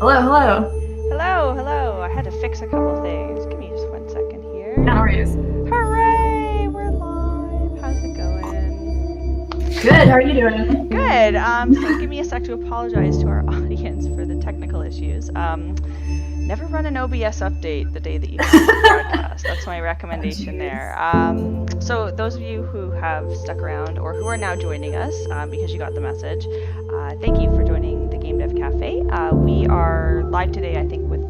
Hello, hello. Hello. I had to fix a couple things. Give me just 1 second here. No worries. Hooray! We're live. How's it going? Good, how are you doing? Good. So give me a sec to apologize to our audience for the technical issues. Never run an OBS update the day that you have the broadcast. That's my recommendation there. So those of you who have stuck around or who are now joining us because you got the message, thank you for joining the GameDev Cafe. We are live today, I think, with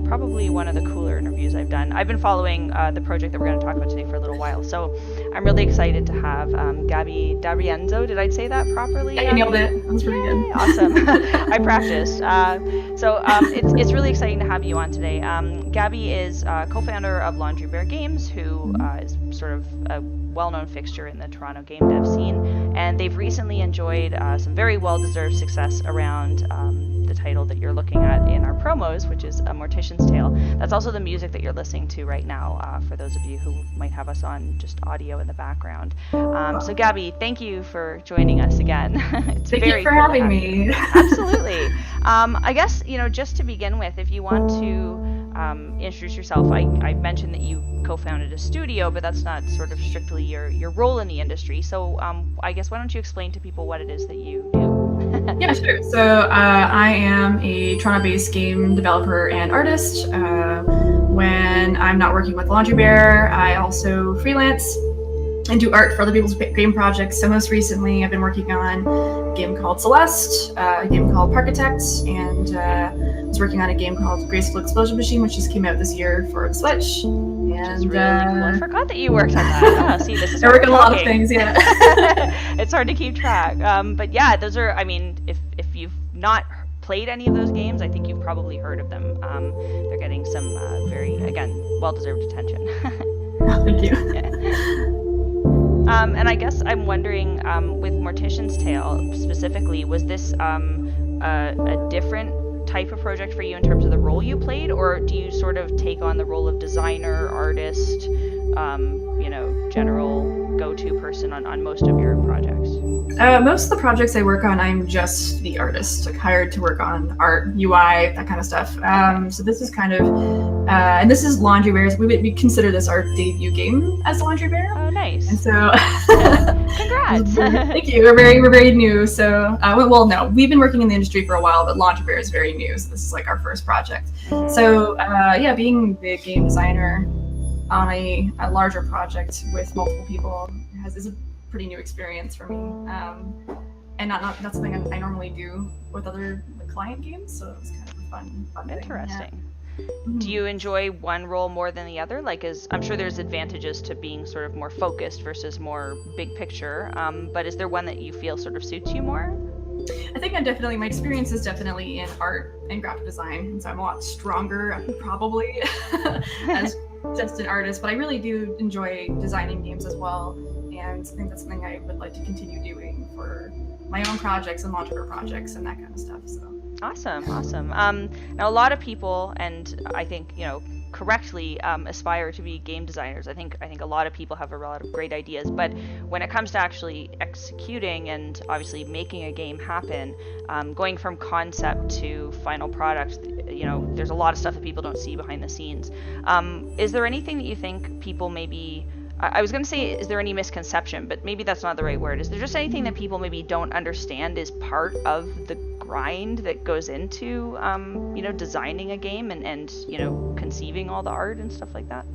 probably one of the cooler interviews I've done. I've been following the project that we're going to talk about today for a little while, so I'm really excited to have Gabby DaRienzo. Did I say that properly? Yeah, you nailed it. That was pretty good. Awesome. I practiced. So it's really exciting to have you on today. Gabby is co-founder of Laundry Bear Games, who is sort of a well-known fixture in the Toronto game dev scene, and they've recently enjoyed some very well-deserved success around the title that you're looking at in our promos, which is A Mortician's Tale. That's also the music that you're listening to right now, for those of you who might have us on just audio in the background. So Gabby, thank you for joining us again. Thank you for having me. Absolutely. I guess, just to begin with, if you want to introduce yourself, I mentioned that you co-founded a studio, but that's not sort of strictly your role in the industry. So I guess why don't you explain to people what it is that you do? Yeah, sure. So I am a Toronto-based game developer and artist. When I'm not working with Laundry Bear, I also freelance and do art for other people's game projects. So most recently, I've been working on a game called Celeste, a game called Parkitect, and I was working on a game called Graceful Explosion Machine, which just came out this year for the Switch. Which is really cool. I forgot that you worked on that. Oh, see, this is I work on a lot of things, yeah. It's hard to keep track. But yeah, those are, if you've not played any of those games, I think you've probably heard of them. They're getting some very, again, well-deserved attention. Oh, thank you. Yeah. And I guess I'm wondering, with Mortician's Tale specifically, was this a different type of project for you in terms of the role you played, or do you sort of take on the role of designer, artist, general go-to person on most of your projects? Most of the projects I work on, I'm just the artist, like hired to work on art, UI, that kind of stuff. So this is kind of, and this is Laundry Bear's, we consider this our debut game as Laundry Bear. Oh, nice. And so, congrats. Thank you. We're very new. So, well, no, we've been working in the industry for a while, but Laundry Bear is very new. So this is like our first project. So, being the game designer on a larger project with multiple people is a pretty new experience for me, and not that's something I normally do with other client games, so it was kind of a fun Interesting. Thing, yeah. Do you enjoy one role more than the other? I'm sure there's advantages to being sort of more focused versus more big picture, but is there one that you feel sort of suits you more? I think my experience is definitely in art and graphic design, and so I'm a lot stronger probably as just an artist, but I really do enjoy designing games as well, and I think that's something I would like to continue doing for my own projects and launch projects and that kind of stuff. So Awesome. Now a lot of people, and I think correctly, aspire to be game designers. I think a lot of people have a lot of great ideas, but when it comes to actually executing and obviously making a game happen, going from concept to final product, there's a lot of stuff that people don't see behind the scenes. Is there anything that you think people maybe, I was going to say, is there any misconception, but maybe that's not the right word. Is there just anything that people maybe don't understand is part of the grind that goes into, designing a game and conceiving all the art and stuff like that?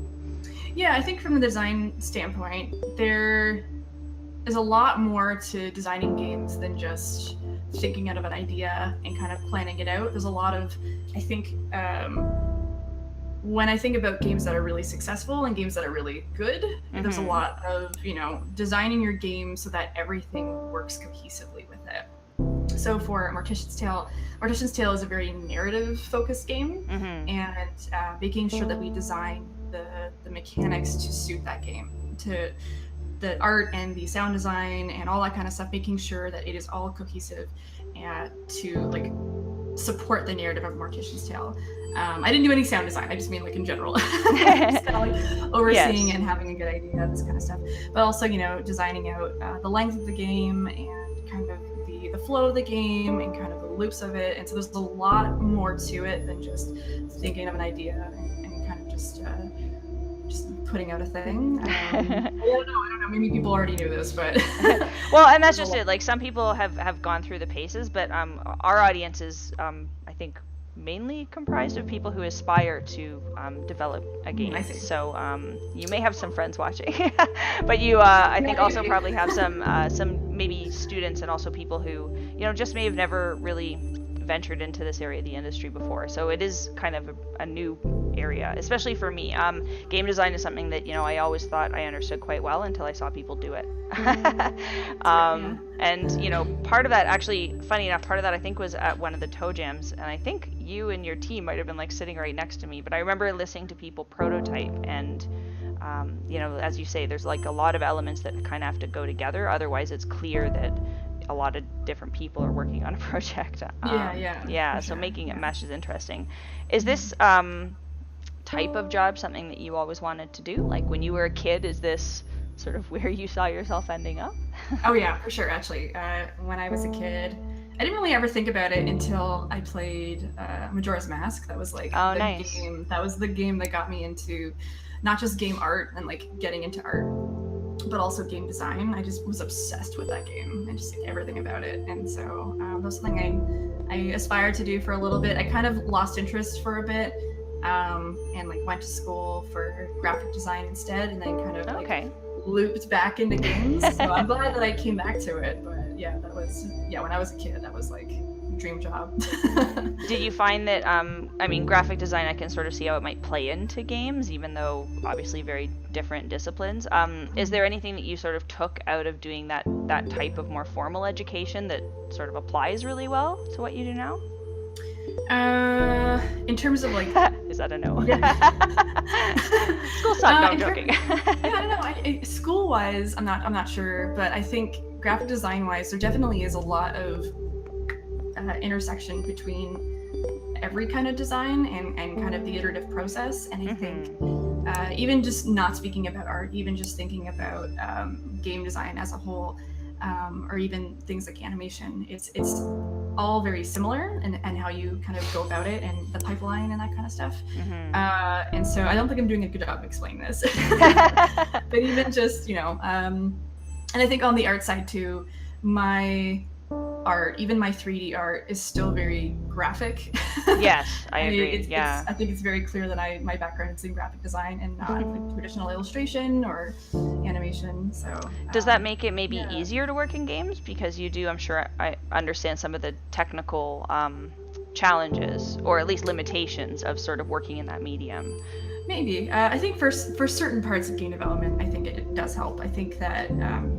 Yeah, I think from the design standpoint, there is a lot more to designing games than just thinking out of an idea and kind of planning it out. There's a lot of, I think, when I think about games that are really successful and games that are really good, there's a lot of, designing your game so that everything works cohesively with it. So for Mortician's Tale is a very narrative-focused game, and making sure that we design the mechanics to suit that game, to the art and the sound design and all that kind of stuff, making sure that it is all cohesive and to support the narrative of Mortician's Tale. I didn't do any sound design. I just mean in general, just kind of overseeing and having a good idea, this kind of stuff. But also, designing out the length of the game and kind of the flow of the game and kind of the loops of it. And so there's a lot more to it than just thinking of an idea and kind of just putting out a thing. I don't know. Maybe people already knew this, but well, and that's just it. Like, some people have gone through the paces, but our audience is, I think, mainly comprised of people who aspire to develop a game. I see. So you may have some friends watching, but you, I think, also probably have some maybe students and also people who, you know, just may have never really ventured into this area of the industry before. So it is kind of a new area, especially for me. Game design is something that, you know, I always thought I understood quite well until I saw people do it. And, you know, part of that, actually, funny enough, part of that I think was at one of the toe jams, and I think you and your team might have been like sitting right next to me, but I remember listening to people prototype, and you know, as you say, there's like a lot of elements that kind of have to go together, otherwise it's clear that a lot of different people are working on a project. So sure. Making it mesh is interesting. Is this type of job something that you always wanted to do? Like, when you were a kid, is this sort of where you saw yourself ending up? Oh yeah, for sure. Actually, when I was a kid, I didn't really ever think about it until I played Majora's Mask. That was like nice. game. That was the game that got me into not just game art and like getting into art, but also game design. I just was obsessed with that game and just like everything about it. And so that was something I aspired to do for a little bit. I kind of lost interest for a bit, and like went to school for graphic design instead, and then kind of like looped back into games. So I'm glad that I came back to it. But yeah, that was when I was a kid, that was like dream job. Did you find that I mean, graphic design, I can sort of see how it might play into games, even though obviously very different disciplines. Is there anything that you sort of took out of doing that type of more formal education that sort of applies really well to what you do now? In terms of like is that a no? Yeah. School suck. No, I'm joking. I don't know. School wise, I'm not sure, but I think graphic design wise, there definitely is a lot of intersection between every kind of design and kind of the iterative process. And I think even just not speaking about art, even just thinking about game design as a whole, or even things like animation, it's all very similar and how you kind of go about it and the pipeline and that kind of stuff. And so I don't think I'm doing a good job explaining this. But even just, you know, and I think on the art side too, my art, even my 3D art, is still very graphic. Yes, I agree. I think it's very clear that my background is in graphic design and not like traditional illustration or animation. So does that make it maybe easier to work in games, because you do, I'm sure, I understand some of the technical challenges, or at least limitations, of sort of working in that medium? Maybe. I think for certain parts of game development, I think it does help. I think that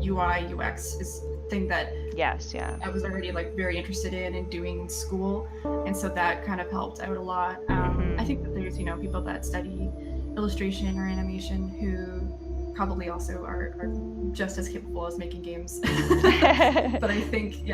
UI, UX is a thing that I was already like very interested in doing in school, and so that kind of helped out a lot. I think that there's, you know, people that study illustration or animation who probably also are just as capable as making games. But I think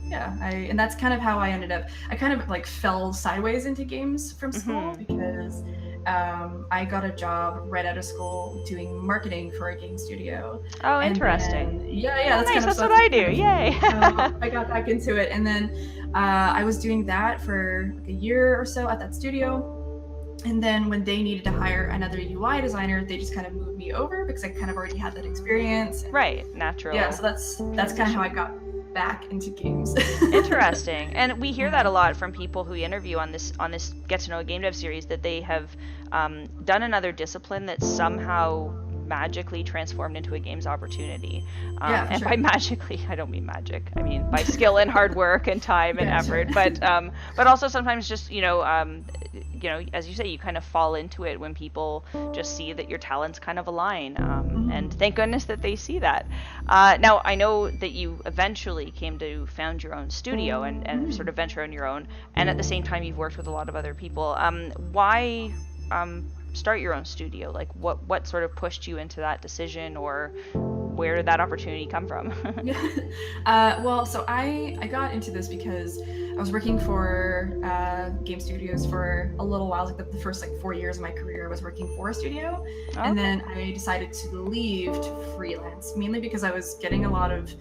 and that's kind of how I ended up. I kind of like fell sideways into games from school because I got a job right out of school doing marketing for a game studio. Oh, interesting. That's nice. kind of that's what I do. Yay. I got back into it, and then I was doing that for like a year or so at that studio. And then when they needed to hire another UI designer, they just kind of moved me over because I kind of already had that experience. Right, natural. Yeah, so that's kind of how I got back into games. Interesting. And we hear that a lot from people who interview on this Get to Know a Game Dev series, that they have done another discipline that somehow magically transformed into a games opportunity. And by magically, I don't mean magic. I mean by skill and hard work and time and effort. Sure. But also sometimes just, you know, as you say, you kind of fall into it when people just see that your talents kind of align. And thank goodness that they see that. Now, I know that you eventually came to found your own studio and sort of venture on your own. And at the same time, you've worked with a lot of other people. Why start your own studio? Like, what sort of pushed you into that decision, or where did that opportunity come from? Well, so I got into this because I was working for game studios for a little while. Like the first 4 years of my career, I was working for a studio, and then I decided to leave to freelance, mainly because I was getting a lot of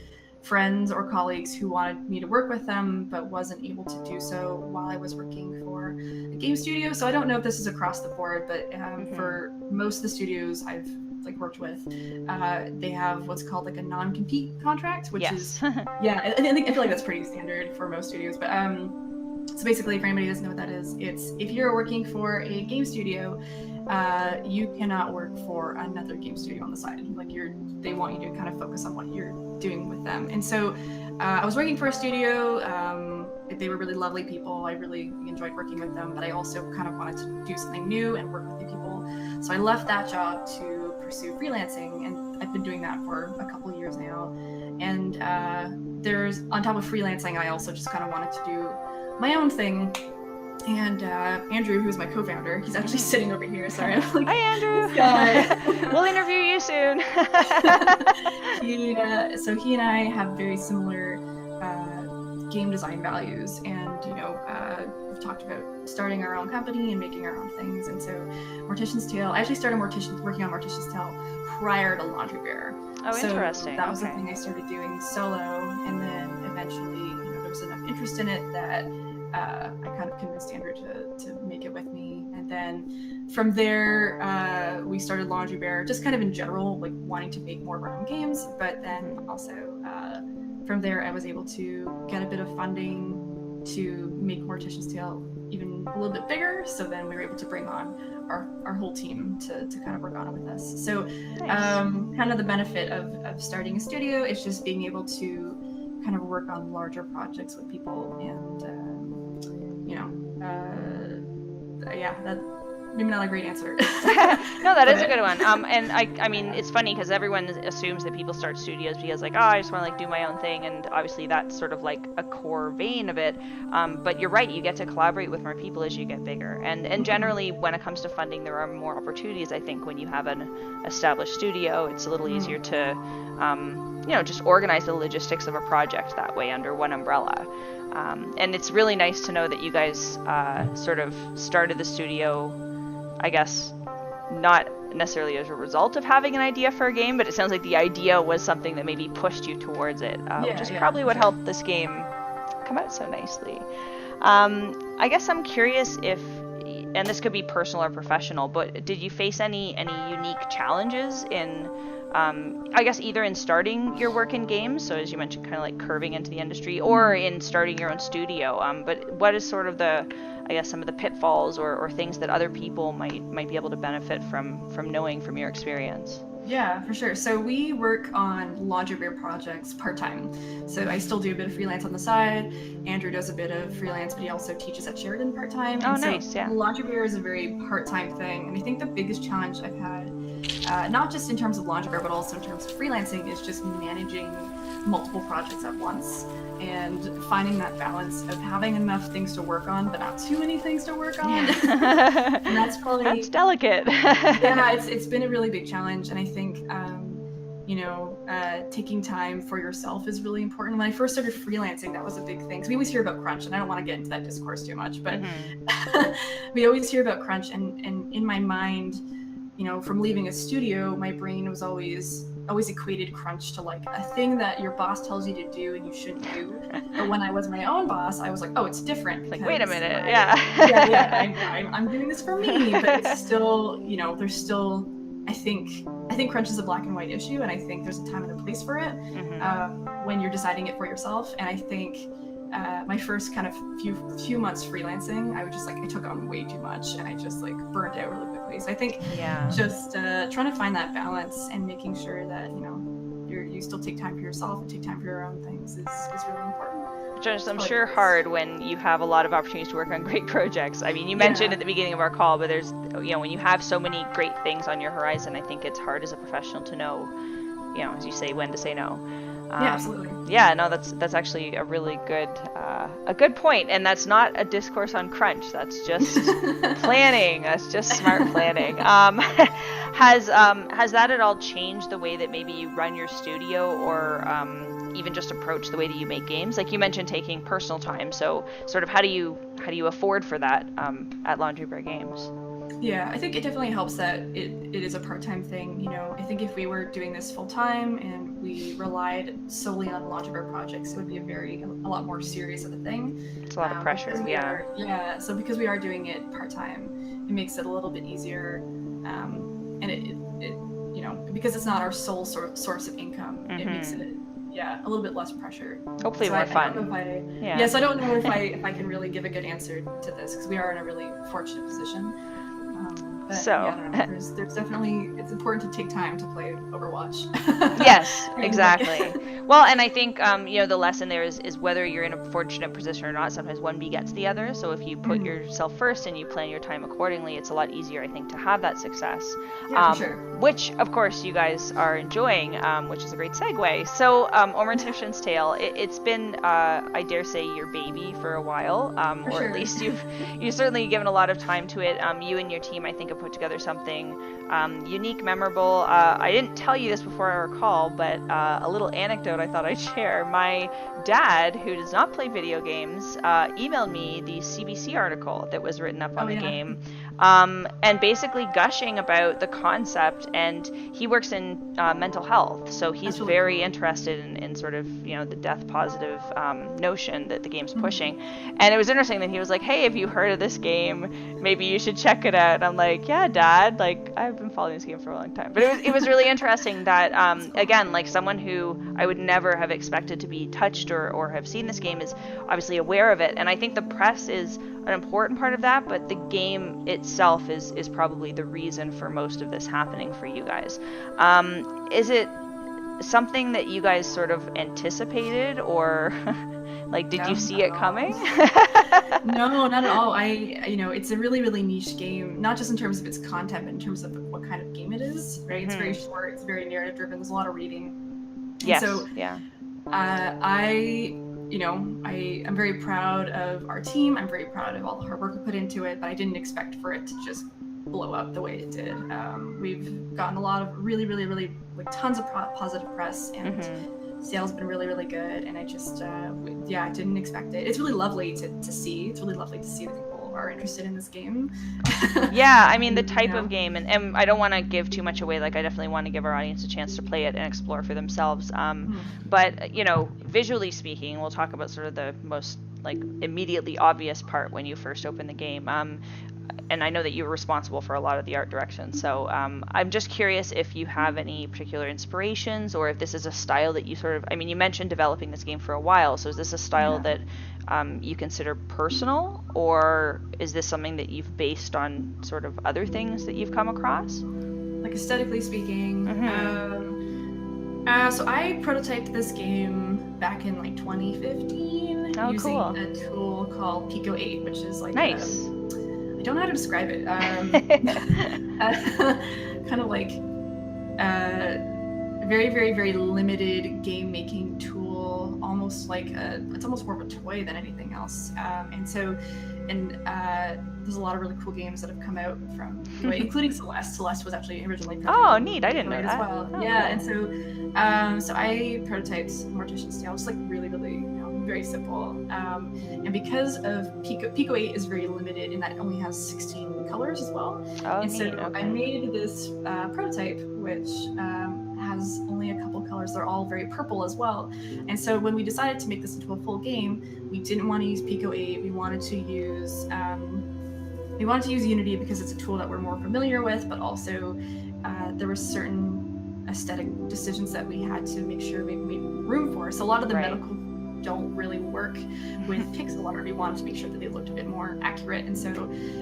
friends or colleagues who wanted me to work with them, but wasn't able to do so while I was working for a game studio. So I don't know if this is across the board, but for most of the studios I've worked with, they have what's called like a non-compete contract, which is I feel like that's pretty standard for most studios. But so basically, for anybody who doesn't know what that is, it's if you're working for a game studio, you cannot work for another game studio on the side. Like they want you to kind of focus on what you're doing with them. And so I was working for a studio. They were really lovely people. I really enjoyed working with them, but I also kind of wanted to do something new and work with new people. So I left that job to pursue freelancing, and I've been doing that for a couple of years now. And there's, on top of freelancing, I also just kind of wanted to do my own thing. And Andrew, who's my co-founder, he's actually sitting over here. Sorry, I'm like, hi Andrew. This guy. We'll interview you soon. So he and I have very similar game design values, and we've talked about starting our own company and making our own things. And so Mortician's Tale, I actually started working on Mortician's Tale prior to Laundry Bear. Oh, so interesting. That was the thing I started doing solo, and then eventually there was enough interest in it that I kind of convinced Andrew to make it with me. And then from there, we started Laundry Bear, just kind of in general, like wanting to make more of our own games. But then also from there, I was able to get a bit of funding to make Mortician's Tale even a little bit bigger. So then we were able to bring on our whole team to kind of work on it with us. So nice. Kind of the benefit of starting a studio is just being able to kind of work on larger projects with people. And that maybe not a great answer. No, that is a good one. And I mean, it's funny because everyone assumes that people start studios because like, oh, I just want to like do my own thing, and obviously that's sort of like a core vein of it. But you're right, you get to collaborate with more people as you get bigger, and generally when it comes to funding, there are more opportunities. I think when you have an established studio, it's a little easier to just organize the logistics of a project that way under one umbrella. And it's really nice to know that you guys sort of started the studio, I guess, not necessarily as a result of having an idea for a game, but it sounds like the idea was something that maybe pushed you towards it, which is probably what helped this game come out so nicely. I guess I'm curious if, and this could be personal or professional, but did you face any unique challenges in I guess either in starting your work in games, so as you mentioned, kind of like curving into the industry, or in starting your own studio. But what is sort of some of the pitfalls or things that other people might be able to benefit from knowing from your experience? Yeah, for sure. So we work on Laundry Bear projects part-time. So I still do a bit of freelance on the side. Andrew does a bit of freelance, but he also teaches at Sheridan part-time. Oh, and nice, so yeah. Laundry Bear is a very part-time thing. And I think the biggest challenge I've had, not just in terms of Laundry Bear, but also in terms of freelancing, is just managing multiple projects at once and finding that balance of having enough things to work on, but not too many things to work on. Yeah. And that's probably... That's delicate. Yeah, it's been a really big challenge. And I think, taking time for yourself is really important. When I first started freelancing, that was a big thing. 'Cause we always hear about crunch, and I don't want to get into that discourse too much, but we always hear about crunch. And in my mind, from leaving a studio, my brain was always equated crunch to like a thing that your boss tells you to do and you shouldn't do. But when I was my own boss, I was like, oh, it's different. Like, wait a minute, I'm doing this for me, but it's still, there's still, I think crunch is a black and white issue, and I think there's a time and a place for it when you're deciding it for yourself. And I think my first kind of few months freelancing, I took on way too much, and I just like burned out really quickly. So I think just trying to find that balance and making sure that you still take time for yourself and take time for your own things is really important. Which is, I'm sure, hard when you have a lot of opportunities to work on great projects. I mean, you mentioned at the beginning of our call, but there's, when you have so many great things on your horizon, I think it's hard as a professional to know, as you say, when to say no. Yeah, absolutely. Yeah, no, that's actually a really good point, and that's not a discourse on crunch. That's just planning. That's just smart planning. Has that at all changed the way that maybe you run your studio, or even just approach the way that you make games? Like you mentioned, taking personal time. So, sort of, how do you afford for that at Laundry Bear Games? Yeah, I think it definitely helps that it is a part-time thing. You know, I think if we were doing this full-time and we relied solely on launch of our projects, it would be a lot more serious of a thing. It's a lot of pressure. So because we are doing it part-time, it makes it a little bit easier. And it you know, because it's not our sole source of income, it makes it a little bit less pressure. Hopefully so more I fun. don't know if I don't know if I can really give a good answer to this, because we are in a really fortunate position. But, so yeah, I don't know. There's definitely, it's important to take time to play Overwatch. Yes, exactly. Well, and I think you know, the lesson there is whether you're in a fortunate position or not, sometimes one begets the other. So if you put yourself first and you plan your time accordingly, it's a lot easier, I think, to have that success. Yeah, for sure. Which, of course, you guys are enjoying, which is a great segue. So, Mortician's Tale, it's been, I dare say, your baby for a while, or at least you've certainly given a lot of time to it. You and your team, I think, have put together something unique, memorable. I didn't tell you this before our call, but a little anecdote I thought I'd share. My dad, who does not play video games, emailed me the CBC article that was written up on the game, and basically gushing about the concept. And he works in mental health, so he's very interested in sort of, you know, the death positive notion that the game's pushing. And it was interesting that he was like, hey, have you heard of this game? Maybe you should check it out. And I'm like, yeah, Dad, like, I've been following this game for a long time. But it was really interesting that, again, like, someone who I would never have expected to be touched or have seen this game is obviously aware of it. And I think the press is an important part of that, but the game itself is probably the reason for most of this happening for you guys. Is it something that you guys sort of anticipated, or like, did you see it coming? No, not at all. You know, it's a really, really niche game, not just in terms of its content, but in terms of what kind of game it is, right? It's very short, it's very narrative driven, there's a lot of reading. Yes, so, yeah. You know, I am very proud of our team. I'm very proud of all the hard work we put into it, but I didn't expect for it to just blow up the way it did. We've gotten a lot of really, really, really, like, tons of positive press, and sales been really, really good. And I just, I didn't expect it. It's really lovely to see. It's really lovely to see that people are interested in this game. Yeah, I mean, the type of game, and I don't want to give too much away. Like, I definitely want to give our audience a chance to play it and explore for themselves. But, you know, visually speaking, we'll talk about sort of the most, like, immediately obvious part when you first open the game. And I know that you were responsible for a lot of the art direction. So I'm just curious if you have any particular inspirations, or if this is a style that you sort of, I mean, you mentioned developing this game for a while. So is this a style that you consider personal, or is this something that you've based on sort of other things that you've come across? Like, aesthetically speaking, so I prototyped this game back in, like, 2015 using a tool called Pico 8, which is like I don't know how to describe it. Kind of like very, very, very limited game making tool, almost like it's almost more of a toy than anything else. There's a lot of really cool games that have come out from Pico 8, including Celeste. Celeste was actually originally neat. I didn't know that. As well. Oh, yeah, and so I prototyped Mortician's Tale, just like really, really, you know, very simple. And because of Pico 8 is very limited in that it only has 16 colors as well. I made this prototype which has only a couple colors. They're all very purple as well. And so when we decided to make this into a full game, we didn't want to use Pico 8. We wanted to use Unity because it's a tool that we're more familiar with, but also there were certain aesthetic decisions that we had to make sure we made room for. So a lot of the medical don't really work with pixel art. We wanted to make sure that they looked a bit more accurate, and so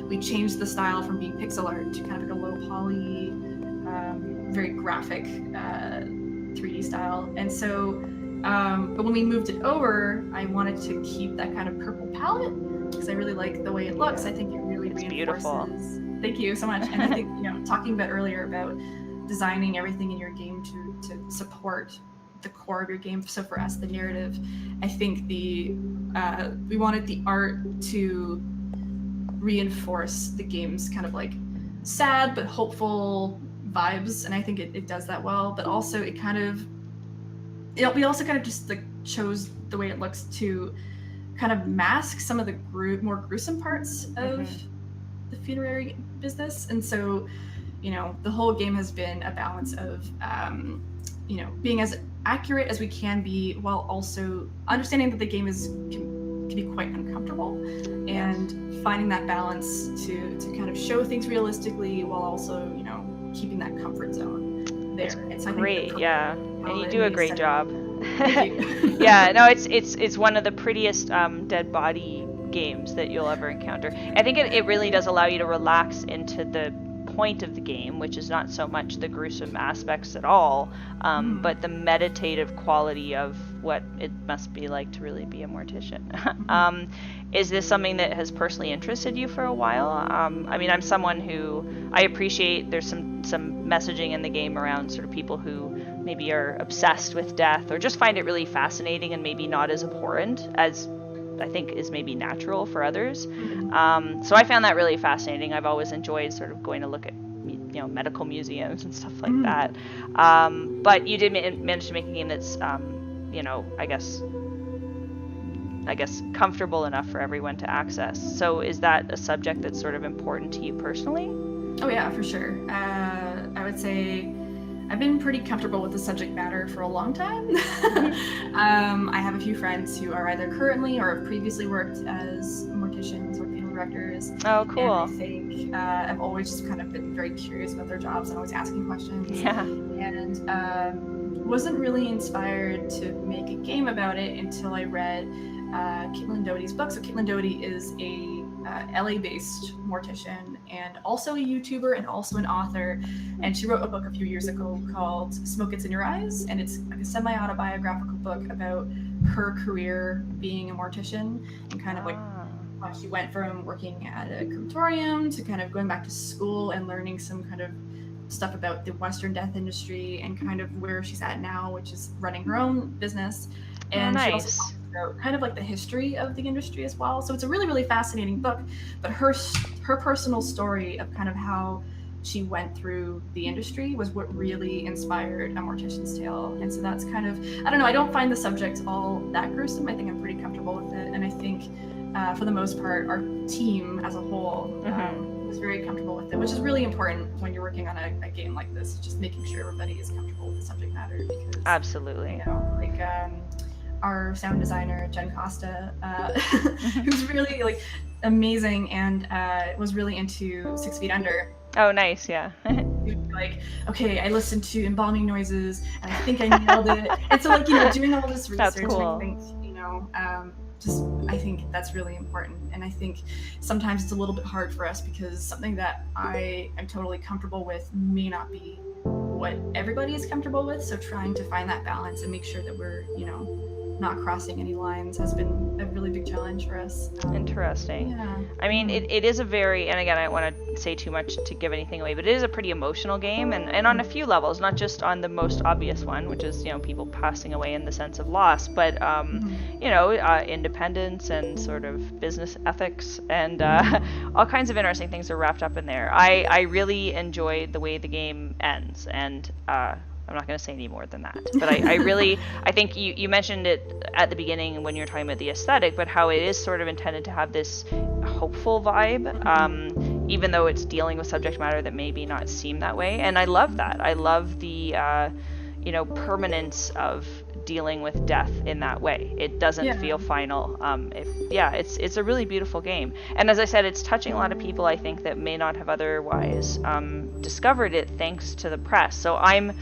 we changed the style from being pixel art to kind of like a low poly, very graphic 3D style. And so, but when we moved it over, I wanted to keep that kind of purple palette because I really like the way it looks. I think it really reinforces. Beautiful. Thank you so much. And I think, you know, talking about earlier about designing everything in your game to support the core of your game. So for us, the narrative, I think we wanted the art to reinforce the game's kind of like sad but hopeful vibes, and I think it does that well. But also it kind of, we also kind of just like chose the way it looks to kind of mask some of the more gruesome parts of the funerary business. And so, you know, the whole game has been a balance of, you know, being as accurate as we can be while also understanding that the game can be quite uncomfortable, and finding that balance to kind of show things realistically while also, you know, keeping that comfort zone there. It's great, yeah. And you do a great job. Thank you. Yeah, no, it's one of the prettiest dead body games that you'll ever encounter. I think it really does allow you to relax into the point of the game, which is not so much the gruesome aspects at all, but the meditative quality of what it must be like to really be a mortician. Is this something that has personally interested you for a while? I mean, I'm someone who I appreciate there's some messaging in the game around sort of people who maybe are obsessed with death or just find it really fascinating and maybe not as abhorrent as I think is maybe natural for others. So I found that really fascinating. I've always enjoyed sort of going to look at, you know, medical museums and stuff like that. But you did manage to make a game that's, you know, I guess comfortable enough for everyone to access. So is that a subject that's sort of important to you personally? Oh yeah, for sure. I would say I've been pretty comfortable with the subject matter for a long time. I have a few friends who are either currently or have previously worked as morticians or funeral directors. Oh, cool. And I think I've always just kind of been very curious about their jobs and always asking questions. Yeah. And wasn't really inspired to make a game about it until I read Caitlin Doty's book. So Caitlin Doty is a LA-based mortician and also a YouTuber and also an author, and she wrote a book a few years ago called Smoke Gets in Your Eyes, and it's like a semi-autobiographical book about her career being a mortician and kind of like how she went from working at a crematorium to kind of going back to school and learning some kind of stuff about the Western death industry and kind of where she's at now, which is running her own business. And she also talks about kind of like the history of the industry as well. So it's a really, really fascinating book, but her personal story of kind of how she went through the industry was what really inspired A Mortician's Tale. And so that's kind of, I don't know, I don't find the subject all that gruesome. I think I'm pretty comfortable with it. And I think for the most part, our team as a whole was very comfortable with it, which is really important when you're working on a game like this, just making sure everybody is comfortable with the subject matter. Because, absolutely. You know, like our sound designer, Jen Costa, who's really like amazing and was really into 6 Feet Under. Oh, nice, yeah. Like, okay, I listened to embalming noises and I think I nailed it. And so, like, you know, doing all this research, That's cool. I think, you know, I think that's really important. And I think sometimes it's a little bit hard for us because something that I am totally comfortable with may not be what everybody is comfortable with. So trying to find that balance and make sure that we're, you know, not crossing any lines has been a really big challenge for us. Interesting. Yeah. I mean, it is a very, and again, I don't want to say too much to give anything away, but it is a pretty emotional game, and on a few levels, not just on the most obvious one, which is, you know, people passing away in the sense of loss, but, you know, independence and sort of business ethics and all kinds of interesting things are wrapped up in there. I really enjoyed the way the game ends, and I'm not going to say any more than that, but I think you mentioned it at the beginning when you were talking about the aesthetic, but how it is sort of intended to have this hopeful vibe, even though it's dealing with subject matter that maybe not seem that way. And I love that. I love the, you know, permanence of dealing with death in that way. It doesn't feel final. It's a really beautiful game. And as I said, it's touching a lot of people, I think, that may not have otherwise discovered it thanks to the press. So I'm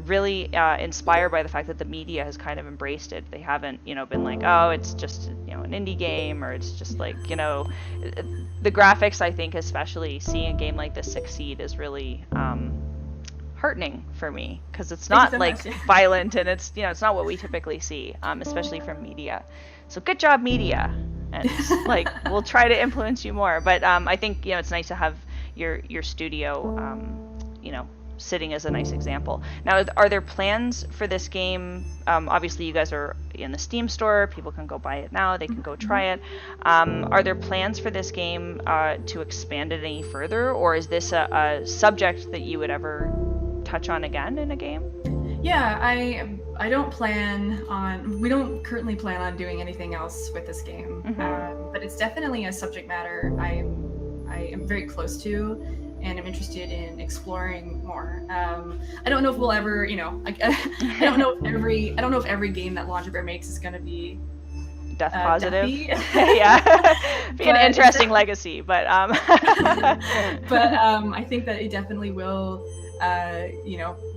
really inspired by the fact that the media has kind of embraced it. They haven't, you know, been like, oh, it's just, you know, an indie game, or it's just like, you know, the graphics, I think, especially seeing a game like this succeed is really heartening for me, because it's not like violent, and it's, you know, it's not what we typically see, especially from media. So good job, media, and like we'll try to influence you more. But I think, you know, it's nice to have your studio, you know, sitting as a nice example. Now, are there plans for this game? Obviously, you guys are in the Steam store. People can go buy it now. They can go try it. Are there plans for this game to expand it any further, or is this a subject that you would ever touch on again in a game? Yeah, I don't plan on, we don't currently plan on doing anything else with this game, but it's definitely a subject matter I am am very close to, and I'm interested in exploring more. I don't know if we'll ever, I don't know if every game that Laundry Bear makes is going to be death positive. Yeah, be an interesting legacy, but I think that it definitely will,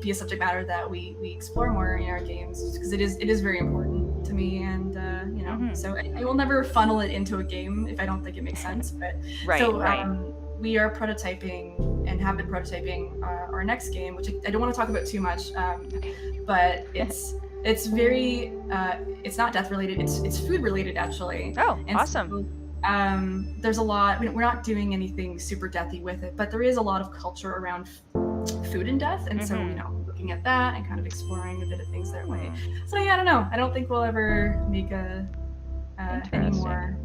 be a subject matter that we explore more in our games, because it is very important to me, and so I will never funnel it into a game if I don't think it makes sense. But we are prototyping and have been prototyping our next game, which I don't want to talk about too much, but it's very it's not death related, it's food related actually. And awesome. So, there's a lot, we're not doing anything super deathy with it, but there is a lot of culture around food and death, and so looking at that and kind of exploring a bit of things that way. So I don't know, I don't think we'll ever make any more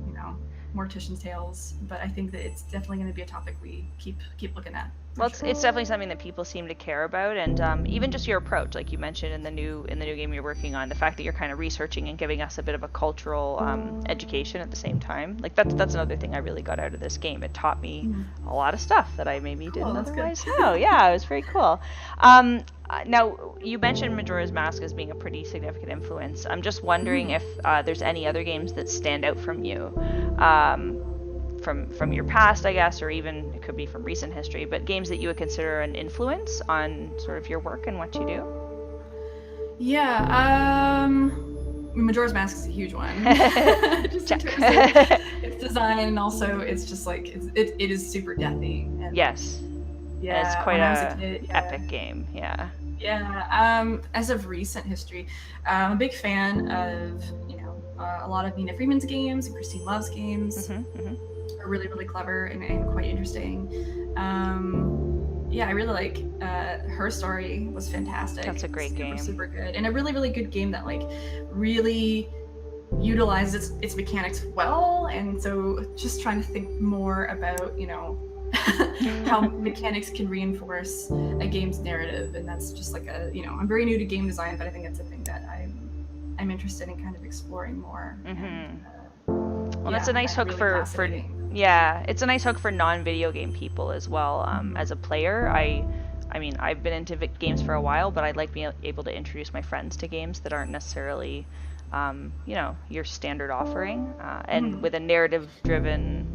Mortician's Tales, but I think that it's definitely going to be a topic we keep looking at. Well, it's definitely something that people seem to care about, and even just your approach, like you mentioned in the new game you're working on, the fact that you're kind of researching and giving us a bit of a cultural education at the same time. Like that's another thing I really got out of this game. It taught me a lot of stuff that I maybe didn't otherwise know. Yeah, it was very cool. Now, you mentioned Majora's Mask as being a pretty significant influence. I'm just wondering if there's any other games that stand out from you, from your past, I guess, or even it could be from recent history, but games that you would consider an influence on sort of your work and what you do? Yeah, Majora's Mask is a huge one. Just in terms of its design, and also it's just like it is super deathy. And yes. Yeah, and it's quite an epic game. Yeah. Yeah. As of recent history, I'm a big fan of a lot of Nina Freeman's games and Christine Love's games. Are really, really clever and quite interesting. I really like Her Story was fantastic. That's a great game. Super good, and a really, really good game that really utilizes its mechanics well. And so just trying to think more about how mechanics can reinforce a game's narrative, and that's just like I'm very new to game design, but I think that's a thing that I'm interested in kind of exploring more. Well, that's a nice hook for it's a nice hook for non-video game people as well. As a player, I mean, I've been into games for a while, but I'd like being able to introduce my friends to games that aren't necessarily, your standard offering. And with a narrative-driven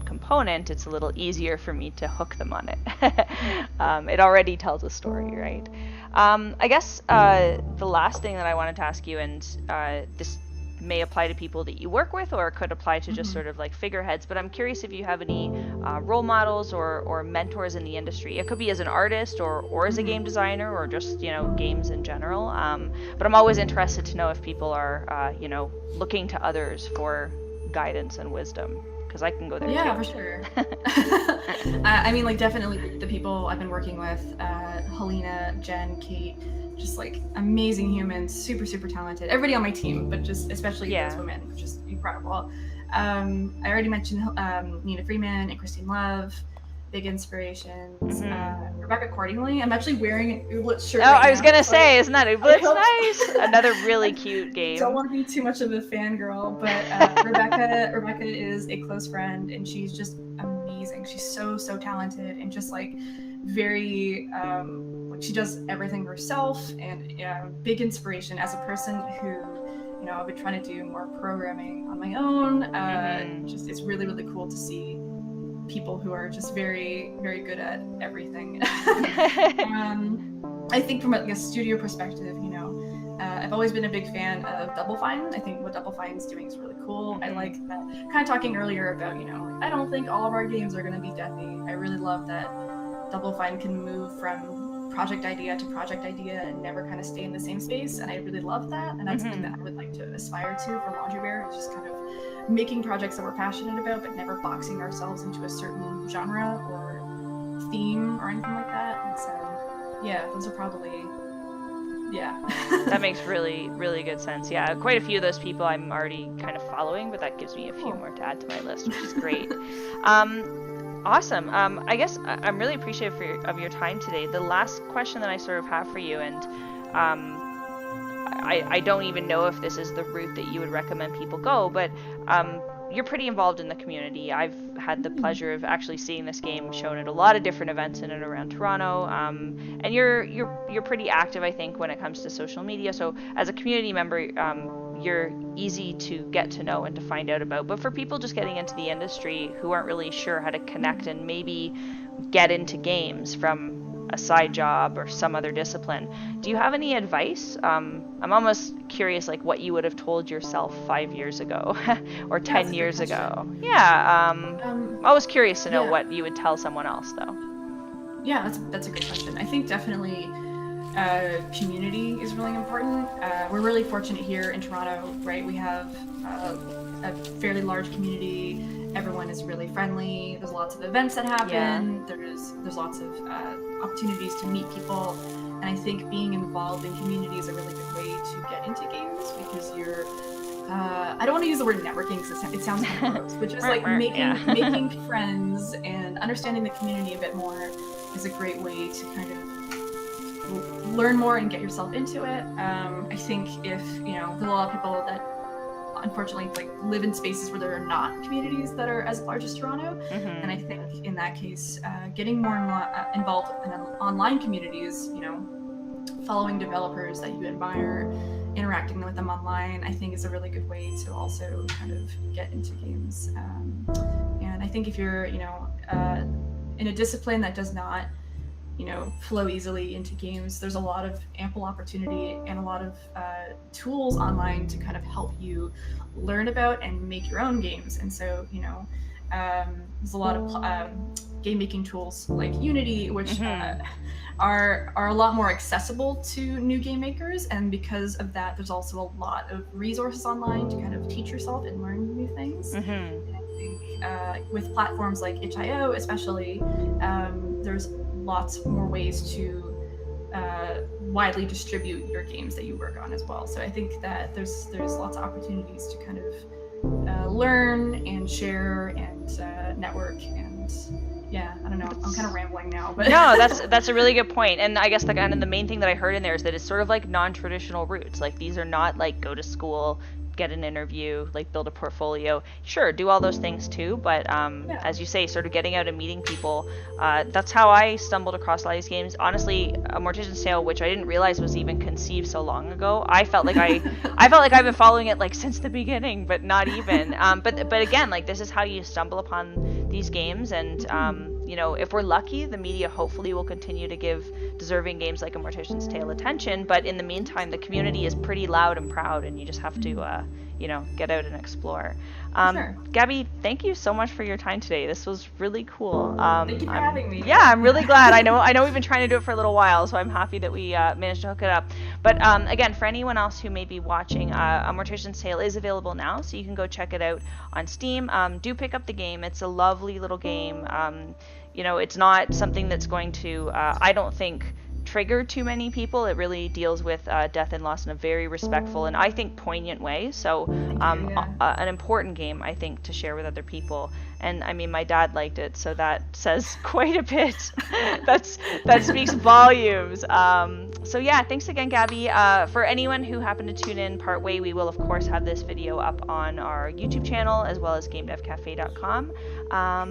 component, it's a little easier for me to hook them on it. It already tells a story, right? I guess the last thing that I wanted to ask you, and this may apply to people that you work with, or it could apply to just sort of like figureheads, but I'm curious if you have any role models or mentors in the industry. It could be as an artist or as a game designer, or just games in general, but I'm always interested to know if people are looking to others for guidance and wisdom, because I can go there too. Yeah, for sure. I mean, like, definitely the people I've been working with, Helena, Jen, Kate, just like amazing humans, super, super talented. Everybody on my team, but just especially those women, just incredible. I already mentioned Nina Freeman and Christine Love, big inspirations. Rebecca Cordingley. I'm actually wearing an Ooblets shirt. I was gonna say, isn't that Ooblets nice? Another really cute game. Don't want to be too much of a fangirl, but Rebecca is a close friend, and she's just amazing. She's so talented, and just like very she does everything herself, and big inspiration as a person who I've been trying to do more programming on my own. Just it's really, really cool to see people who are just very, very good at everything. I think from a studio perspective, I've always been a big fan of Double Fine. I think what Double Fine is doing is really cool. I like that, kind of talking earlier about, I don't think all of our games are going to be deathy. I really love that Double Fine can move from project idea to project idea and never kind of stay in the same space, and I really love that, and that's something that I would like to aspire to for Laundry Bear. It's just kind of making projects that we're passionate about, but never boxing ourselves into a certain genre or theme or anything like that. And so those are probably that makes really, really good sense. Yeah, quite a few of those people I'm already kind of following, but that gives me a few more to add to my list, which is great. Awesome. I guess I'm really appreciative of your time today. The last question that I sort of have for you, and I don't even know if this is the route that you would recommend people go, but you're pretty involved in the community. I've had the pleasure of actually seeing this game shown at a lot of different events in and around Toronto. And you're pretty active, I think, when it comes to social media. So as a community member, you're easy to get to know and to find out about. But for people just getting into the industry who aren't really sure how to connect and maybe get into games from a side job or some other discipline, do you have any advice? I'm almost curious, like what you would have told yourself 5 years ago or 10 years ago. Yeah, I'm always curious to know what you would tell someone else, though. Yeah, that's a great question. I think definitely community is really important. We're really fortunate here in Toronto, right? We have a fairly large community. Everyone is really friendly. There's lots of events that happen. Yeah. There's lots of opportunities to meet people, and I think being involved in community is a really good way to get into games, because you're I don't want to use the word networking because it sounds kind of gross, but just like making friends and understanding the community a bit more is a great way to kind of learn more and get yourself into it. I think if, you know, there's a lot of people that unfortunately like live in spaces where there are not communities that are as large as Toronto, and I think in that case, getting more involved in online communities, you know, following developers that you admire, interacting with them online, I think is a really good way to also kind of get into games. And I think if you're, you know, in a discipline that does not, you know, flow easily into games, there's a lot of ample opportunity and a lot of tools online to kind of help you learn about and make your own games. And so, you know, there's a lot of game making tools like Unity, which are a lot more accessible to new game makers, and because of that, there's also a lot of resources online to kind of teach yourself and learn new things. And I think with platforms like itch.io especially, there's lots more ways to widely distribute your games that you work on as well. So I think that there's lots of opportunities to kind of learn and share and network. And yeah, I don't know, I'm kind of rambling now, but no, that's a really good point. And I guess the kind of the main thing that I heard in there is that it's sort of like non-traditional routes. Like these are not like go to school, get an interview, like build a portfolio. Sure, do all those things too, but as you say, sort of getting out and meeting people. That's how I stumbled across a lot of these games. Honestly, A Mortician's Tale, which I didn't realize was even conceived so long ago, I felt like I felt like I've been following it like since the beginning, but not even. But again, like this is how you stumble upon these games, and you know, if we're lucky, the media hopefully will continue to give deserving games like A Mortician's Tale attention. But in the meantime, the community is pretty loud and proud, and you just have to, you know, get out and explore. Sure. Gabby, thank you so much for your time today. This was really cool. Thank you for having me. Yeah, I'm really glad. I know we've been trying to do it for a little while, so I'm happy that we managed to hook it up. But again, for anyone else who may be watching, A Mortician's Tale is available now, so you can go check it out on Steam. Do pick up the game. It's a lovely little game. You know, it's not something that's going to, I don't think, trigger too many people. It really deals with death and loss in a very respectful and I think poignant way. So an important game, I think, to share with other people. And I mean, my dad liked it, so that says quite a bit. that speaks volumes. So yeah, thanks again, Gabby. For anyone who happened to tune in partway, we will of course have this video up on our YouTube channel as well as GameDevCafe.com.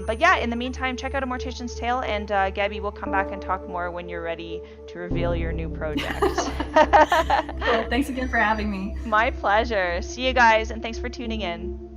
But yeah, in the meantime, check out A Mortician's Tale, and Gabby will come back and talk more when you're ready to reveal your new project. Cool. Thanks again for having me. My pleasure. See you guys, and thanks for tuning in.